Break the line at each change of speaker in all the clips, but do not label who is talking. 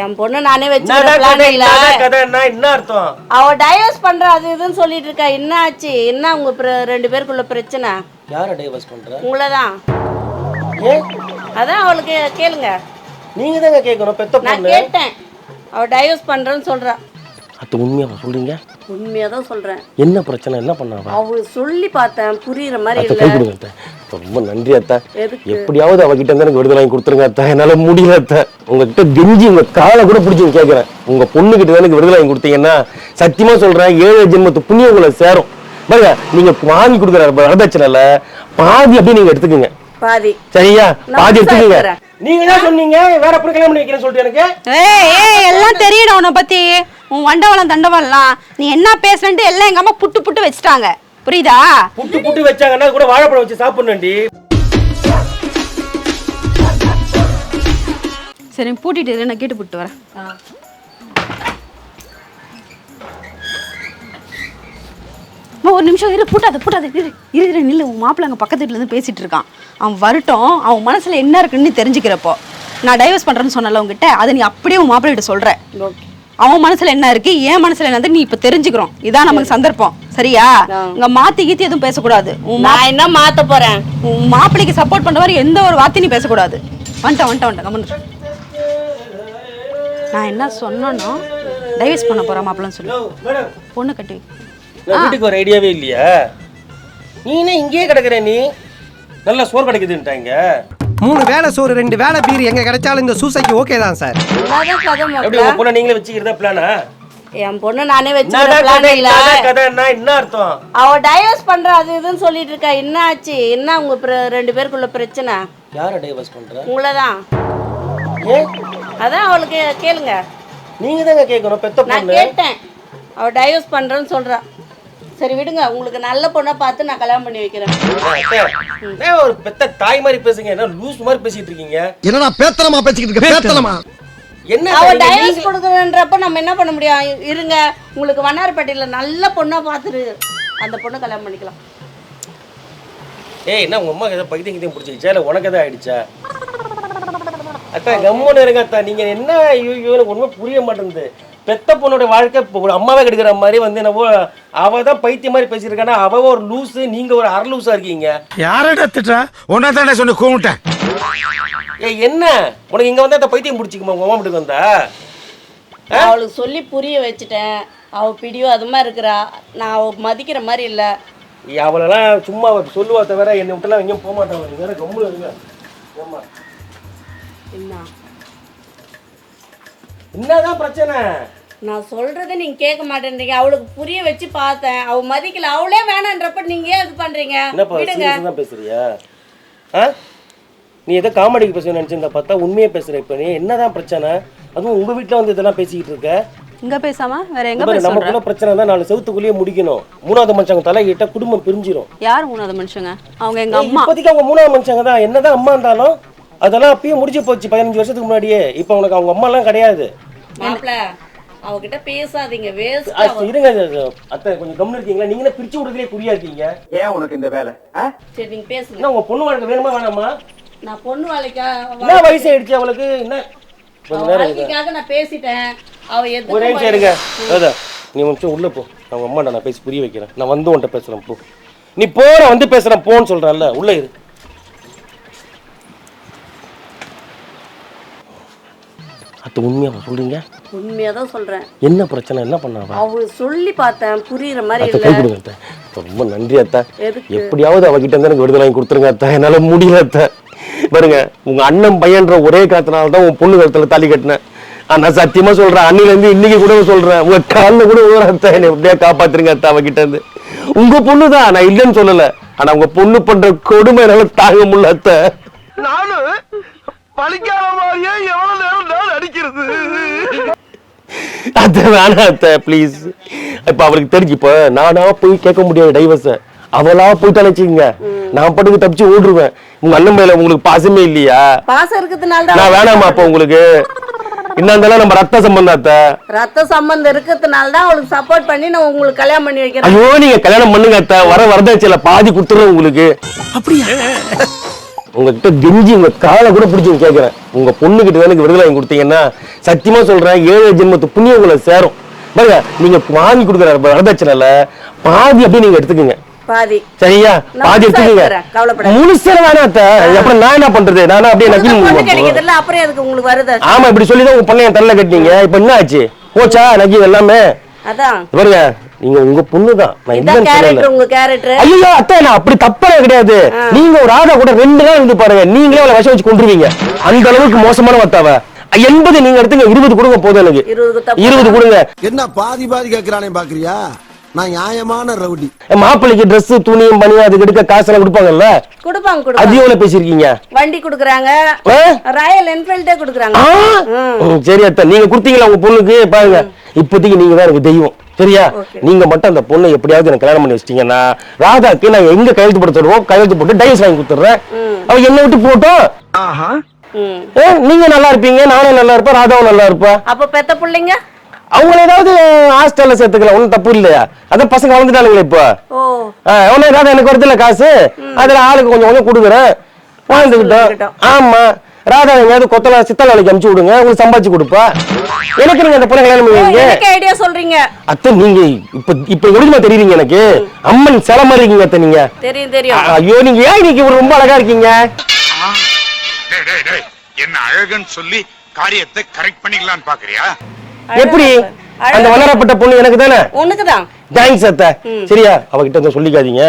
என் பொண்ணு நானே வச்சுக்கிறேன்.
என்ன அர்த்தம்?
அவ டைவர்ஸ் பண்ற அது இதுன்னு சொல்லிட்டு இருக்கா. என்ன ஆச்சு? என்ன உங்க ரெண்டு பேருக்குள்ள பிரச்சனை?
யார டைவர்ஸ் பண்ற?
உங்களதான். அதான் அவளுக்கு கேளுங்க.
நீங்க தாங்க கேட்கணும். பெத்த பொண்ணு.
நான் கேட்டேன். அவ டைவர்ஸ் பண்றேன்னு சொல்றா.
அது உண்மையா சொல்றீங்க?
உண்மையா தான் சொல்றேன்.
என்ன பிரச்சனை? என்ன பண்ணாவா?
அவ சொல்லி பார்த்தேன், புரியுற மாதிரி
இல்ல. கை கொடுங்க அத்தை. ரொம்ப நன்றி அத்தை. எப்படியாவது அவகிட்ட இருந்து எனக்கு விடுதலை வாங்கி கொடுத்துருங்க அத்தை. என்னால முடியல அத்தை. உங்ககிட்ட கெஞ்சி உங்க காலை கூட பிடிச்சி கேட்கறேன். உங்க பொண்ணு கிட்ட எனக்கு விடுதலை வாங்கி கொடுத்தீங்கன்னா சத்தியமா சொல்றேன் 7 ஜென்மத்து புண்ணியம் உங்களை சேரும். பாருங்க, நீங்க வாங்கி கொடுக்குற வரதட்சணைல பாதி அப்படியே நீங்க எடுத்துக்கோங்க.
பாதி
சரியா? பாதி எடுத்துக்கோங்க. நீங்க தான் சொன்னீங்க வேற பொண்ணு கல்யாணம் பண்ணி வைக்கிறேன்னு சொல்லிட்டு எனக்கு.
ஏய் எல்லாம் தெரியும் உன்னை பத்தி. உன் வண்டவளம் தண்டவளம் நீ என்ன பேசுறேன்ட்டு எல்லாம் எங்க அம்மா புட்டு புட்டு வச்சுட்டாங்க. புரியுதா?
புட்டு புட்டு வச்சாங்கன்னா கூட வாழைப்பழம் வச்சு சாப்பிடணும்டி.
சரி பூட்டிட்டு நான் கேட்டு புட்டு வரேன். ஒரு நிமிஷம் இரு. பூட்டாத இரு நில்லு. உன் மாப்பிள்ள அங்கே பக்கத்து வீட்டுல இருந்து பேசிட்டு இருக்கான். அவன் வரட்டும். அவன் மனசுல என்ன இருக்குன்னு தெரிஞ்சுக்கிறப்போ நான் டைவர்ஸ் பண்றேன்னு சொன்னல உங்ககிட்ட, அதை நீ அப்படியே உன் மாப்பிள்ள கிட்ட சொல்ற. அவன் மனசுல என்ன இருக்கு, என் மனசுல என்ன நீ இப்ப தெரிஞ்சுக்கிறோம். இதான் நமக்கு சந்தர்ப்பம். சரியா? இங்க மாத்தி கீத்தி எதுவும் பேசக்கூடாது.
நான் என்ன மாத்த போறேன்?
உன் மாப்பிள்ளைக்கு சப்போர்ட் பண்ற மாதிரி எந்த ஒரு வார்த்தையும் நீ பேசக்கூடாது. வந்துட்டேன் கம்மன்னு. நான் என்ன சொன்னேன்னா டைவர்ஸ் பண்ண போறேன் மாப்பிள்ளன்னு சொல்லி பொண்ணு கட்டி.
வீட்டுக்கு ஒரு ஐடியாவே இல்லையா? நீ என்ன இங்கேயே கிடக்குற? நீ நல்லா சோறு கிடைக்குதுன்ட்டாங்க.
3 வேளை சோறு 2 வேளை பீர் எங்க கிடைச்சாலும் இந்த சூசைக்கு ஓகே தான் சார்.
எப்படி உங்க பொண்ணை நீங்களே வச்சுக்கிறதா பிளானா?
என் பொண்ணு நானே வச்சுக்கிறேன்.
என்ன அர்த்தம்?
அவ டைவர்ஸ் பண்ற அது இதுன்னு சொல்லிட்டு இருக்கா. என்ன ஆச்சு? என்ன உங்க ரெண்டு பேருக்குள்ள பிரச்சனை?
யார டைவர்ஸ் பண்ற?
உங்களதான். அதான் அவளுக்கு கேளுங்க.
நீங்க தாங்க கேட்கணும். பெத்த பொண்ணு.
நான் கேட்டேன். அவ டைவர்ஸ் பண்றேன்னு சொல்றா. சரி விடுங்க, உங்களுக்கு நல்ல பொண்ணா பார்த்து நான் கல்யாணம் பண்ணி வைக்கிறேன்.
ஒரு பெத்த தாய் மாதிரி பேசுங்க. என்ன லூஸ் மாதிரி பேசிட்டு இருக்கீங்க?
என்னடா பேத்தலமா பேசிக்கிட்டு இருக்க? பேத்தலமா
என்ன? அவ டைவர்ஸ் கொடுக்குறன்றப்ப நம்ம என்ன பண்ண முடியும்? இருங்க, உங்களுக்கு வண்ணாரப்பேட்டையில நல்ல பொண்ணா பார்த்துட்டு அந்த பொண்ணை கல்யாணம் பண்ணிக்கலாம்.
ஏய், என்ன உங்க அம்மா ஏதோ பைத்தியம் பிடிச்சிச்சா இல்லை உனக்கு எதாவது ஆயிடுச்சா? அத்தா கம்முன்னு இருங்க அத்தா. நீங்க என்ன ஐயோ ஒண்ணுமே புரிய மாட்டேங்குது. பெத்த பொண்ணோட வாழ்க்கை அம்மாவே கெடுக்கிற மாதிரி வந்து என்னவோ அவ தான் பைத்தியம் மாதிரி பேசியிருக்கானா. அவ ஒரு லூஸு, நீங்க ஒரு அரை லூஸா இருக்கீங்க.
யாரடா திட்டா? ஒன்னா தானே சொன்ன கூமிட்டேன்.
ஏய், என்ன உனக்கு இங்க வந்தா பைத்தியம் பிடிச்சிக்குமா? உங்க அம்மா வீட்டுக்கு வந்தா
அவளுக்கு சொல்லி புரிய வச்சுட்டேன். அவ பிடிவாதமா இருக்கிறா. நான் அவ மதிக்கிற மாதிரி இல்லை.
அவளெல்லாம் சும்மா சொல்லுவா தவிர என்னை விட்டுலாம் எங்கேயும் போக மாட்டாங்க. நீங்க வேற கம்முன்னு இருங்க. ஏமா என்னதான் பிரச்சனை?
நான் சொல்றதை நீங்க கேட்க மாட்டேன்றீங்க. அவளுக்கு புரிய வச்சு பார்த்தேன். அவ மதிக்கல. அவளே வேணான்றப்ப நீங்க ஏன் இது பண்றீங்க?
என்ன பேசுறியா? நீ ஏதோ காமெடிக்கு பேச நினைச்சிருந்தா பார்த்தா உண்மையே பேசுற. இப்ப நீ என்னதான் பிரச்சனை? அதுவும் உங்க வீட்டுல வந்து இதெல்லாம் பேசிக்கிட்டு இருக்க.
இங்க பேசாம வேற எங்க பேச?
நமக்குள்ள பிரச்சனை தான் 4 செவுத்துக்குள்ளேயே முடிக்கணும். 3வது மனுஷங்க தலையிட்ட குடும்பம் பிரிஞ்சிரும்.
யார் 3வது மனுஷங்க? அவங்க எங்க அம்மா.
இப்போதைக்கு அவங்க 3வது மனுஷங்க தான். என்னதான் அம்மா இருந்தாலும் அதெல்லாம் அப்பயே முடிஞ்சு போச்சு 15 வருஷத்துக்கு முன்னாடியே. இப்போ உனக்கு அவங்க அம்மா எல்லாம் கிடையாது.
மாப்ள அவகிட்ட பேசாதீங்க. வேஸ்ட்.
இருங்க அத்தை, கொஞ்சம் கம்முன்னு இருக்கீங்களா? நீங்க பிரிச்சு விடுறதுலயே குறியா இருக்கீங்க.
ஏன் உனக்கு இந்த வேலை?
சரி நீங்க பேசுங்க.
என்ன உங்க பொண்ணு வாழ்க்கை வேணுமா வேணாமா?
நான் பொண்ணு வாழ்க்கை
என்ன வயசு ஆயிடுச்சு அவளுக்கு? என்ன
வாழ்க்கைக்காக நான் பேசிட்டேன். அவ எதுவும்
ஒரே நிமிஷம் இருங்க. அத நீ கொஞ்சம் உள்ள போ. அவங்க அம்மா நான் பேசி புரிய வைக்கிறேன். நான் வந்து உன்கிட்ட பேசுறேன். போ. நீ போற வந்து பேசுறேன் போன்னு சொல்றேன்ல. உள்ள இரு. அது உண்மையா சொல்றீங்க?
உண்மையா தான் சொல்றேன்.
என்ன பிரச்சனை? என்ன பண்ணாவா?
அவ சொல்லி பார்த்தேன், புரியுற மாதிரி
இல்ல. கை கொடுங்க அத்தை. ரொம்ப நன்றி அத்தை. எப்படியாவது அவகிட்ட இருந்து எனக்கு விடுதலை வாங்கி கொடுத்துருங்க அத்தை. என்னால முடியல அத்தை. பாருங்க, உங்க அண்ணன் பையன்ற ஒரே காரணத்தினால தான் உன் பொண்ணு கழுத்துல தாலி கட்டினேன். நான் சத்தியமா சொல்றேன், அன்னில இருந்து இன்னைக்கு கூட சொல்றேன், உங்க காலில் கூட விழுற அத்தை. என்னை எப்படியா காப்பாத்துருங்க அத்தை அவகிட்ட இருந்து. உங்க பொண்ணு தான், நான் இல்லைன்னு சொல்லல. ஆனா உங்க பொண்ணு பண்ற கொடுமை என்னால தாங்க முடியல அத்தை.
நானும் பழிக்காத மாதிரியே எவ்வளவு நேரம் நான் அடிக்கிறது.
அத்தை வேணாம் அத்தை, ப்ளீஸ். இப்ப அவளுக்கு தெரிஞ்சு இப்ப நானா போய் கேட்க முடியாது டைவர்ஸ. அவளா போயிட்டான்னு வச்சுக்கோங்க, நான் பட்டுக்கு தப்பிச்சு ஓடுருவேன். உங்க அண்ணன் மேல உங்களுக்கு பாசமே இல்லையா?
பாசம் இருக்கிறதுனால தான்.
நான் வேணாமா அப்ப உங்களுக்கு? என்ன இருந்தாலும் நம்ம ரத்த சம்பந்தம் அத்தை.
ரத்த சம்பந்தம் இருக்கிறதுனால தான் அவளுக்கு சப்போர்ட் பண்ணி நான் உங்களுக்கு கல்யாணம் பண்ணி வைக்கிறேன்.
ஐயோ, நீங்க கல்யாணம் பண்ணுங்க அத்தை. வரதட்சணையில பாதி கொடுத்துருவேன் உங்களுக்கு.
அப்படியா?
உங்ககிட்ட கெஞ்சி உங்க காலை கூட பிடிச்சி கேட்கறேன். உங்க பொண்ணுகிட்ட தான் எனக்கு விடுதலை வாங்கி கொடுத்தீங்கன்னா சத்தியமா சொல்றேன் 7 ஜென்மத்து புண்ணியம் உங்களை சேரும். பாருங்க நீங்க வாங்கி கொடுக்குற வரதட்சணைல பாதி அப்படியே நீங்க எடுத்துக்கோங்க.
பாதி
சரியா? பாதி எடுத்துக்கோங்க. முழுசா வேணாம் அத்தை. அப்புறம் நான் என்ன பண்றது? நானும் அப்படியே நக்கி
அப்புறம் எதுக்கு உங்களுக்கு வருது?
ஆமா இப்படி சொல்லிதான் உங்க பொண்ணை என் தள்ள கட்டினீங்க. இப்ப என்ன ஆச்சு? போச்சா நக்கி எல்லாமே?
அதான்
பாருங்க நீங்க உங்க பொண்ணுதான். நான்
இதான் கேரக்டர் உங்க கேரக்டர்.
ஐயோ அத்தை நான் அப்படி தப்பே கிடையாது. நீங்க ஒரு ராதா கூட 2 நாள் இருந்து பாருங்க. நீங்களே அவளை விஷம் வச்சு கொண்டுருவீங்க. அந்த அளவுக்கு மோசமான வத்தாவ. 80 நீங்க எடுத்துங்க. 20 கொடுங்க போதும் எனக்கு. 20 கொடுங்க.
என்ன பாதி பாதி கேக்குறானே பாக்குறியா? நான் நியாயமான ரவுடி.
மாப்பிள்ளைக்கு Dress துணியும் பண்ணி அதுக்கு எடுக்க காசெல்லாம் கொடுப்பாங்கல்ல?
கொடுப்பாங்க.
அது எவ்வளவு பேசிருக்கீங்க? வண்டி
கொடுக்குறாங்க. ராயல் என்ஃபீல்டே கொடுக்குறாங்க.
சரி அத்தை நீங்க கொடுத்தீங்களா உங்க பொண்ணுக்கு? பாருங்க இப்போதைக்கு நீங்க தான் எனக்கு தெய்வம். சரியா? நீங்க மட்டும் அந்த பொண்ணை எப்படியாவது எனக்கு கல்யாணம் பண்ணி வச்சிட்டீங்கன்னா ராதாக்கு நான் எங்க கையெழுத்து போட சொல்லுவோம் கையெழுத்து போட்டு டைவர்ஸ் வாங்கி கொடுத்துறேன். அவ என்ன விட்டு போட்டோம். நீங்க நல்லா இருப்பீங்க, நானும் நல்லா இருப்பேன், ராதாவும் நல்லா இருப்பா.
அப்ப பெத்த பிள்ளைங்க
அவங்க ஏதாவது ஹாஸ்டல்ல சேர்த்துக்கலாம். ஒன்னும் தப்பு இல்லையா? அதான் பசங்க வளர்ந்துட்டானுங்களே இப்போ. எவ்வளவு ஏதாவது எனக்கு வருதுல காசு, அதுல ஆளுக்கு கொஞ்சம் கொஞ்சம் கொடுக்குறேன் வாழ்ந்துக்கிட்டோம். ஆமா ராதா எங்கேயாவது கொத்தல சித்தல் வேலைக்கு அனுப்பிச்சு விடுங்க, உங்களுக்கு சம்பாதிச்சு கொடுப்பா. எனக்கு நீங்க அந்த பொண்ணை கல்யாணம் பண்ணுவீங்க.
ஐடியா சொல்றீங்க
அத்தை. நீங்க இப்ப எவ்வளவுமா தெரியுறீங்க எனக்கு? அம்மன் சில மாதிரி இருக்கீங்க அத்தை நீங்க.
தெரியும்.
ஐயோ நீங்க ஏன் இன்னைக்கு ரொம்ப அழகா இருக்கீங்க?
என்ன அழகுன்னு சொல்லி காரியத்தை கரெக்ட் பண்ணிக்கலாம்னு பாக்குறியா?
எப்படி? அந்த வளரப்பட்ட பொண்ணு எனக்கு தானே?
உனக்குதான்.
தேங்க்ஸ் அத்தை. சரியா? அவகிட்ட வந்து சொல்லிக்காதீங்க.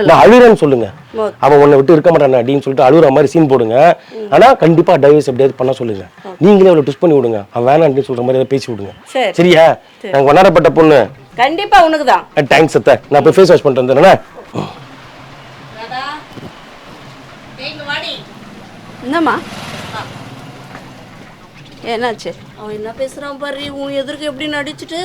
நான் அழுறேன்னு சொல்லுங்க. அவன் உன்னை விட்டு இருக்க மாட்டான் அப்படின்னு சொல்லிட்டு அழுற மாதிரி சீன் போடுங்க. ஆனா கண்டிப்பா டைவர்ஸ் எப்படியாவது பண்ண சொல்லுங்க. நீங்களே அவளை ட்விஸ்ட் பண்ணி விடுங்க. அவன் வேணான்னு சொல்ற மாதிரி ஏதாவது பேசி விடுங்க. சரியா? நாங்க வளரப்பட்ட பொண்ணு
கண்டிப்பா உனக்குதான்.
தேங்க்ஸ் அத்தை. நான் போய் ஃபேஸ் வாஷ் பண்ணிட்டு வந்துடுறேன்.
என்னம்மா என்னாச்சு?
அவன் என்ன பேசுறான் பாரு. உன் எதிர்க்கு எப்படி நடிச்சுட்டு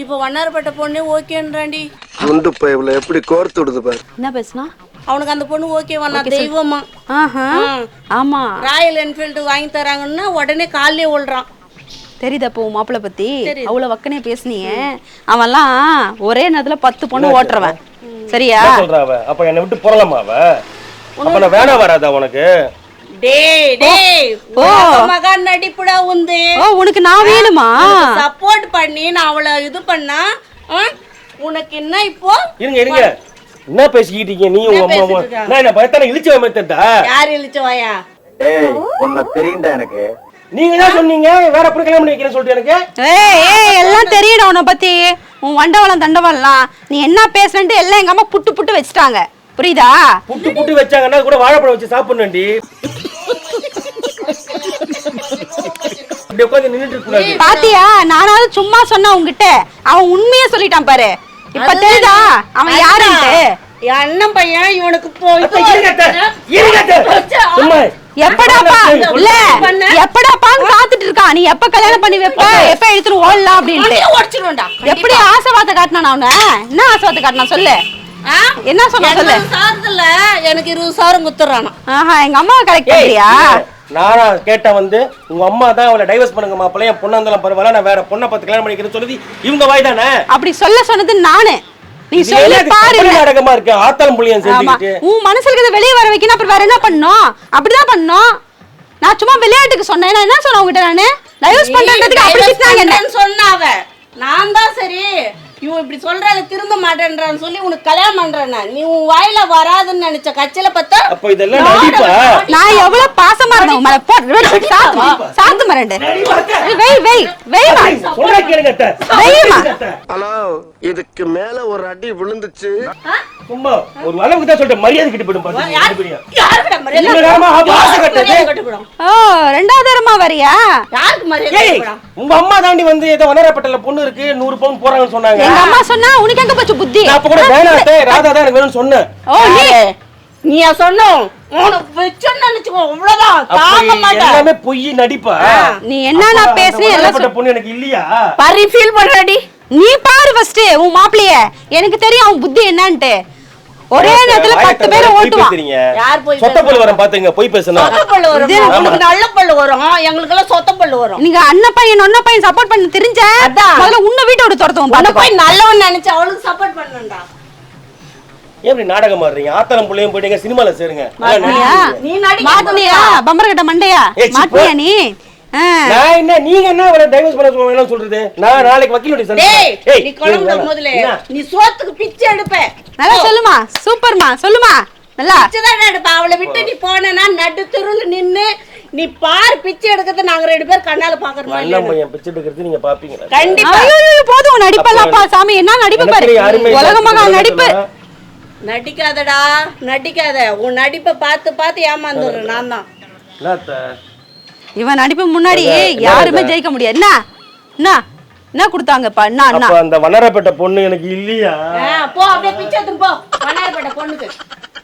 இப்ப வண்ணாரப்பட்ட பொண்ணே ஓகேன்றாண்டி.
குண்டு பைப்ல எப்படி கோர்த்து விடுது பாரு.
என்ன பேசுனா?
அவனுக்கு அந்த பொண்ணு ஓகேவா? தெய்வமா?
ஆமா.
ராயல் என்ஃபீல்டு வாங்கி தராங்கன்னா உடனே காலையே ஓடுறான்.
தெரியுதா இப்போ மாப்பிள்ள பத்தி அவ்வளவு வக்கனே பேசுனீங்க. அவன்லாம் ஒரே நேரத்துல 10 பொண்ணு ஓட்டுறவன். சரியா?
சொல்றாவ அப்ப என்ன விட்டு போறலாமா அவ? அப்ப நான் வேணா வராதா உனக்கு?
மகன் நடிப்புடா உந்து.
உனக்கு நான் வேணுமா?
சப்போர்ட் பண்ணி நான் அவளை இது பண்ணா உனக்கு என்ன இப்போ?
இருங்க என்ன பேசிக்கிட்டீங்க நீ? நான் என்ன பயத்தான இழிச்ச வயத்தா?
யார் இழிச்சவாயா?
உன்னை தெரியும்டா எனக்கு.
நீங்க தான் சொன்னீங்க வேற பொண்ணு கல்யாணம் பண்ணி வைக்கிறேன்னு சொல்லிட்டு எனக்கு.
எல்லாம் தெரியுடா உன்னை பத்தி. உன் வண்டவளம் தண்டவளம் நீ என்ன பேசுறேன்ட்டு எல்லாம் எங்க அம்மா புட்டு வச்சுட்டாங்க. புரியுதா?
புட்டு வச்சாங்கன்னா கூட வாழைப்பழம் வச்சு சாப்பிடணும்டி.
பாத்தியா? நானாவது சும்மா சொன்ன உங்ககிட்ட. அவன் உண்மையா சொல்லிட்டான் பாரு. இப்ப தெரியுதா அவன் யாருன்னு?
என் அண்ணன் பையன் இவனுக்கு
எப்படாப்பான்னு காத்துட்டு இருக்கான். நீ எப்ப கல்யாணம் பண்ணி வைப்ப, எப்ப எடுத்துட்டு ஓடலாம் அப்படின்ட்டு எப்படி ஆசைவாத காட்டினான் அவன? என்ன ஆசைவாத காட்டினா சொல்லு. என்ன சொன்ன சொல்லு.
எனக்கு 20,000 குத்துறானா?
எங்க அம்மா கரெக்ட் பண்ணியா?
நானா கேட்டா வந்து உங்க அம்மா தான் அவளை டைவர்ஸ் பண்ணுங்க மாப்பிள்ளை, என் பொண்ணா இருந்தாலும் பரவாயில்ல, நான் வேற பொண்ணை பார்த்து கல்யாணம் பண்ணிக்கிறேன்னு சொல்லி இவங்க வாய் தானே?
அப்படி சொல்ல சொன்னது நானு. நீ சொல்லி பாரு.
நாடகமா இருக்கு. ஆத்தாளம் புள்ளியன் செஞ்சுக்கிட்டு
உன் மனசுல இத வெளிய வர வைக்கணும். அப்புறம் வேற என்ன பண்ணனும்? அப்படிதான் பண்ணனும். நான் சும்மா விளையாட்டுக்கு சொன்னேன். நான் என்ன சொன்னேன் உங்ககிட்ட? நானு டைவர்ஸ் பண்றதுக்கு அப்படி திட்டாங்க என்ன
சொன்னாவ. நான் தான் சரி இவன் இப்படி சொல்றால திரும்ப மாட்டேன்றான்னு சொல்லி உனக்கு கல்யாணம் பண்றேன்னா நீ உன் வாயில வராதுன்னு நினைச்ச கட்சியில பார்த்தா
அப்ப இதெல்லாம் நடிப்பா?
நான் எவ்வளவு பாசமா இருந்தேன் மேல. சாத்து மரண்டு
சொல்ற கேளுங்க அத்தை.
ஹலோ இதுக்கு மேல ஒரு அடி விழுந்துச்சு.
சும்மா ஒரு அளவுக்கு தான் சொல்றேன். மரியாதை கிட்ட போய்டும் பாத்து.
யாருக்கு மரியாதை?
ரெண்டாவது தரமா வரியா?
யாருக்கு மரியாதை?
உங்க அம்மா தாண்டி வந்து ஏதோ வனரப்பட்டல பொண்ணு இருக்கு 100 பவுன் போறாங்கன்னு சொன்னாங்க.
எங்க அம்மா சொன்னா உனக்கு எங்க போச்சு புத்தி?
நான் அப்ப கூட வேணாட்டே ராதா தான் எனக்கு வேணும்னு சொன்னேன்.
நீ சொன்னோம் உனக்கு வெச்சன்னு நினைச்சுக்கோ. அவ்வளவுதான். தாங்க மாட்டேன்.
எல்லாமே பொய் நடிப்பா.
நீ என்ன நான் பேசுறேன் எல்லாம்
வனரப்பட்ட பொண்ணு எனக்கு இல்லையா?
பாரு ஃபீல் பண்றடி.
நீ பாரு ஃபர்ஸ்ட் உன் மாப்பிளைய. எனக்கு தெரியும் அவன் புத்தி என்னன்னு. ஒரே நேரத்துல 10 பேரை ஓட்டுவான்.
யார் போய்
சொத்த பல்லு வரும் பாத்துங்க. போய் பேசுனா
சொத்த பல்லு வரும். உங்களுக்கு நல்ல பல்லு வரும். எங்களுக்கு எல்லாம் சொத்த பல்லு வரும்.
நீங்க அண்ணன் பையன் ஒண்ண பையன் சப்போர்ட் பண்ண தெரிஞ்ச முதல்ல உன்னை வீட்டை விட்டு துரத்துவோம்.
உன்னை போய் நல்லவன் நினைச்சு அவளுக்கு சப்போர்ட் பண்ணணும்டா.
எப்படி நாடகம் ஆடுறீங்க? ஆத்தரம் புள்ளையும் போயிட்டீங்க, சினிமால சேருங்க.
நீ நடிக்க
மாட்டினியா பம்பரகட்ட மண்டையா
ஏய், சி,
மாட்டினியா நீ
நான் என்ன நீங்க என்ன அவளை டைவர்ஸ் பண்ண வேணாம்னு சொல்றது? நான் நாளைக்கு வக்கீல் நோட்டீஸ்
டேய்
ஏய்,
நீ குழம்புல முதல்ல நீ சோத்துக்கு பிச்சை எடுப்ப.
நல்லா சொல்லுமா சூப்பர்மா சொல்லுமா நல்லா
பிச்சை தான் எடுப்ப. அவளை விட்டு நீ போனா நடு தெருவுல நின்னு நீ பார் பிச்சை எடுக்கிறத நாங்க 2 பேர் கண்ணால பாக்குறோம்.
நல்ல பையன் பிச்சை எடுக்கிறது நீங்க பாப்பீங்களா?
கண்டிப்பா.
ஐயோ போதும் உன் நடிப்பெல்லாம்ப்பா சாமி என்ன நடிப்பு பாரு உலகமாக நடிப்பு.
நடிக்காதடா நடிக்காத. உன் நடிப்பை பார்த்து பார்த்து ஏமாந்துடுறேன் நான் தான்.
இவன் நடிப்பு முன்னாடி யாருமே ஜெயிக்க முடியாது. என்ன என்ன என்ன கொடுத்தாங்கப்பா என்ன
அப்ப அந்த வண்ணாரப்பேட்டை பொண்ணு எனக்கு இல்லையா?
போ அப்படியே பிச்சை எடுத்து போ. வண்ணாரப்பேட்டை பொண்ணுக்கு